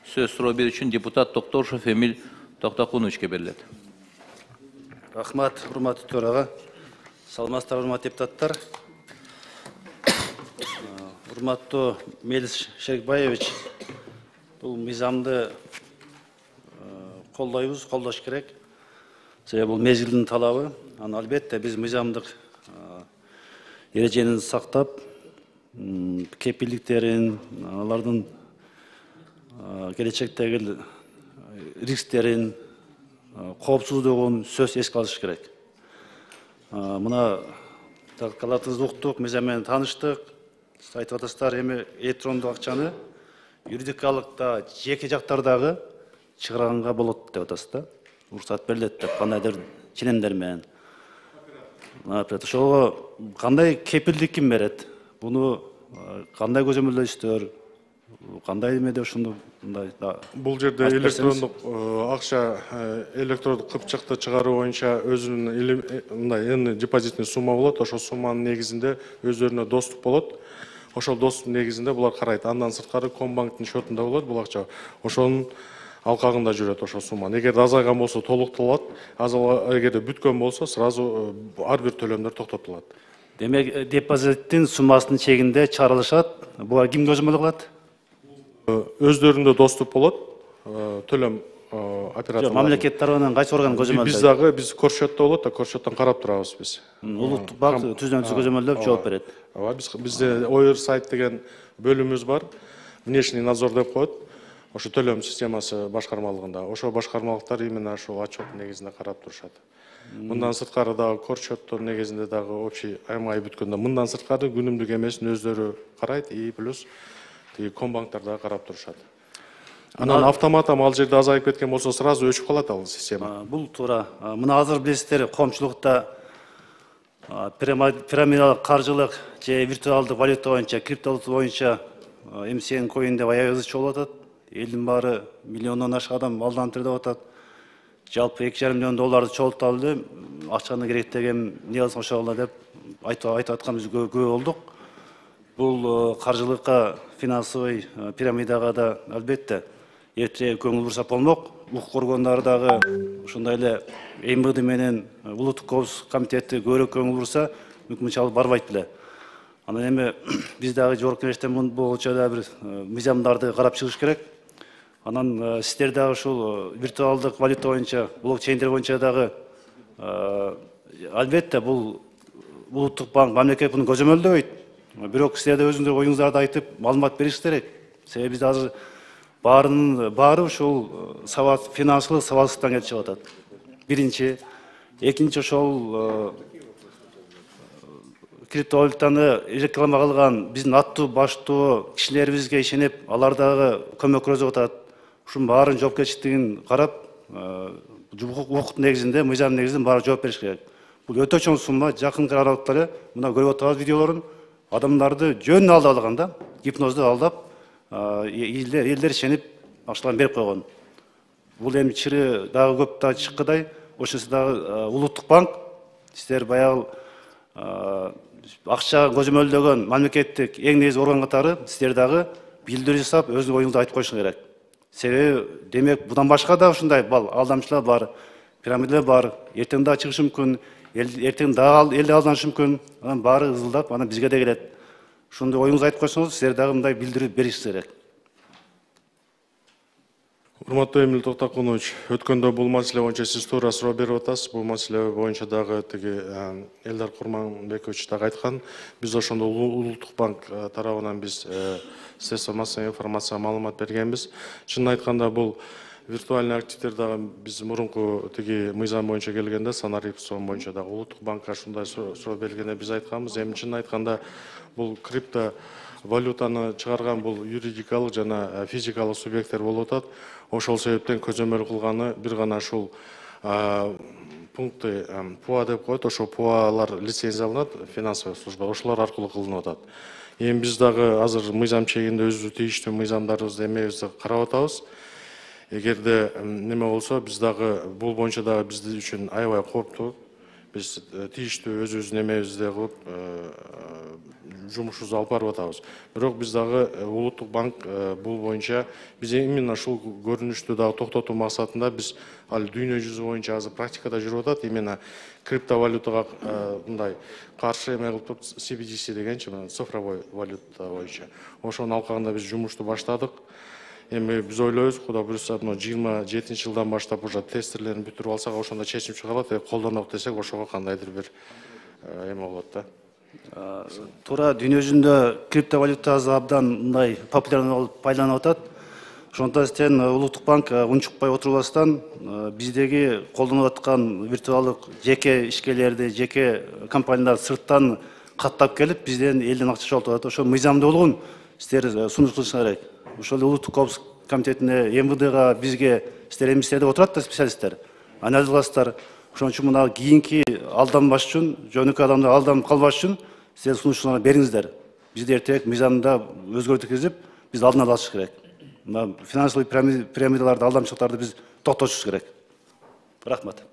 Söz суроо берүү үчүн депутат Токтошев Эмил Токтокуновичке берилет. Рахмат, урматтуу төрага. Саламатсыздар, урматтуу депутаттар. Урматтуу Мелис Шерикбаевич, бул мыйзамды колдойбуз, колдош керек. Себеби бул мезгилдин талабы. Албетте биз мыйзамдык эрежени сактап, кепилдиктерин, алардын келечектеги рисктерин, коопсуздугун сөз эске алыш керек. Мына калатыбызды уктук, мыйзам менен тааныштык. Айтып атасыздар, эми электрондук акчаны юридикалык да, жеке жактардагы чыгарганга болот деп атасыз да. Уруксат берилет деп, кандайдыр ченемдер менен. Ошого кандай кепилдик ким берет? Буну кандай көзөмөлдөйсүздөр? Кандай эмеде ушунду мындай да? Бул жерде электрондук акча, электрондук кыпчакты чыгаруу боюнча өзүнүн мындай депозитный сумма болот. Ошол сумманын негизинде өздөрүнө доступ болот. Ошол доступтун негизинде булар карайт. Андан сырткары Комбанктын счетунда болот бул акча. Ошонун алкагында жүрөт ошол сумма. Эгерде азайган болсо толукталат, эгерде бүткөн болсо сразу ар бир төлөмдөр токтотулат. Демек, депозиттин суммасынын чегинде чыгарылышат. Буга ким көзөмөл кылат? Өздөрүндө доступ болот. Төлөм операторлор. Мамлекет тарабынан кайсы орган көзөмөлдөйт? Биз дагы корчотто болот да, корчоттон карап турабыз биз. Улуттук банк түздөн-түз көзөмөлдөп жооп берет. Бизде Oversight деген бөлүмүбүз бар. Внешний надзор деп коет. Ошо төлөм системасы башкармалыгында. Ошо башкармалыктар именно ошол отчет негизинде карап турушат. Мындан сырткары дагы корчоттун негизинде дагы общий аймай бүткөндө мындан сырткары күнүмдүк эмесин өздөрү карайт и плюс Комбанктар дагы карап турушат. Анан автоматом ал жерде азайып кеткен болсо сразу өчүп калат ал система. Бул туура. Мына азыр билесиздер, коомчулукта пирамидалык каржылык же виртуалдык валюта боюнча, криптовалюта боюнча MCN coin деп аябай чогулуп атат. Элдин баары миллиондон ашык адам алданып деп атат. Жалпы 2,5 миллион долларды чогулталды, акчаны керектеген эмне кылсаң ошо кыла деп айтып атканыбыз көп болдук. Бул каржылыкка, финансовый пирамидага да албетте эрте көңүл бурса болмок. Укук органдары дагы ушундай эле МВД менен улуттук коопсуздук комитети көбүрөөк көңүл бурса, мүмкүн чалып барбайт беле. Анан эми биз дагы жогорку кеңештен бул боюнча да бир мыйзамдарды карап чыгыш керек. Анан сиздер дагы ушул виртуалдык валюта боюнча, блокчейндер боюнча дагы албетте бул улуттук банк, мамлекет буну көзөмөлдөбөйт. Бирок сиздер да өзүңүздөр оюңуздарды айтып, маалымат беришиңиз керек. Себеби бизде азыр баары ушул сабат, финансылык сабатсыздыктан келип чыгып атат. Биринчи, экинчи ошол криптовалютаны реклама кылган биздин аттуу баштуу кишилерибизге ишенип, алар дагы көмөк көрсөтүп атат. Ушунун баарын жоопкерчилигин карап, укук негизинде, мыйзам негизинде баары жооп бериш керек. Бул өтө чоң сумма, жакынкы аралыкта эле мына көрүп атабыз видеолорун, адамдарды жөн алдап алган да, гипнозду алдап, элдер ишенип акчаларын берип койгон. Бул эми чыры дагы көп да чыккыдай, ошонсу дагы улуттук банк сиздер баягы акча көзөмөлдөгөн мамлекеттик эң негизги орган катары сиздер дагы билдирүү жасап, өзүнүн оюңузду айтып коюшуңуз керек. Себеби демек будан башка да ушундай алдамчылар бар, пирамидалар бар, эртең дагы чыгышы мүмкүн, эртең дагы элди алданышы мүмкүн. Анан баары ызылдап, анан бизге да келет. Ошондой оюңузду айтып койсоңуз, сиздер дагы мындай билдирүү беришиңиз керек. Урматтуу Эмил Токтокунович, өткөндө бул маселе боюнча сиз туура суроо берип атасыз. Бул маселе боюнча дагы Элдар Курманбекович дагы айткан. Биз ошондо улуттук банк тарабынан биз средства массовой информация маалымат бергенбиз. Чынын айтканда бул виртуальный активдер дагы биз мурунку мыйзам боюнча келгенде санарип сом боюнча дагы улуттук банкка ушундай суроо бергенде биз айтканбыз. Эми чынын айтканда бул крипто валютаны чыгарган бул юридикалык жана физикалык субъекттер болуп атат. Ошол себептен көзөмөл кылганы бир гана ушул пункты ПУА деп коет. Ошол ПУАлар лицензияланат, финансовый служба, ошолор аркылуу кылынып атат. Эми биз дагы азыр мыйзам чегинде өзүбүздүн тийиштүү мыйзамдарыбызды эмебизди карап атабыз. Эгерде неме болсо, биз дагы бул боюнча дагы биздин үчүн аябай кооптуу. биз тийиштүү өзүбүздүн эмебизди кылып жумушубузду алып барып атабыз. Бирок биз дагы Улуттук банк бул боюнча биз именно ушул көрүнүштү дагы токтотуу максатында биз ал дүйнө жүзү боюнча азыр практикада жүрүп атат. Именно криптовалютага мындай каршы эме кылып CBDC дегенчи, цифровой валюта боюнча. Ошонун алкагында биз жумушту баштадык. Эми биз ойлойбуз, Кудай буюрса, 27-жылдан баштап уже тестерлерин бүтүрүп алсак, ошондо чечим чыгарат, колдонок десек, ошого кандайдыр бир эме болот да. Туура дүйнө жүзүндө криптовалюта абдан мындай популярный болуп байланып атат. Ошондуктан Улуттук банк унчукпай отурбастан биздеги колдонуп аткан виртуалдык жеке ишкерлерди, жеке компанияларды сырттан каттап келип, бизден элден акча чогултуп атат. Ошо мыйзамдуу болгон сиздер сунуш кылышыңар керек. Ошол Улуттук коопсуздук комитетине, МВДга бизге сиздер эмнисиңер деп отурат да специалисттер. Анализ кыласыздар. Ошон үчүн мына кийинки алданбаш үчүн, жөнөкөй адамдар алданып калбаш үчүн сиздер сунушуңарды бериңиздер. Бизди эртең мыйзамда өзгөртүү киргизип, биз алдын ала алыш керек. Мына финансовый пирамидаларды, алдамчылыктарды биз токтотушубуз керек. Рахмат.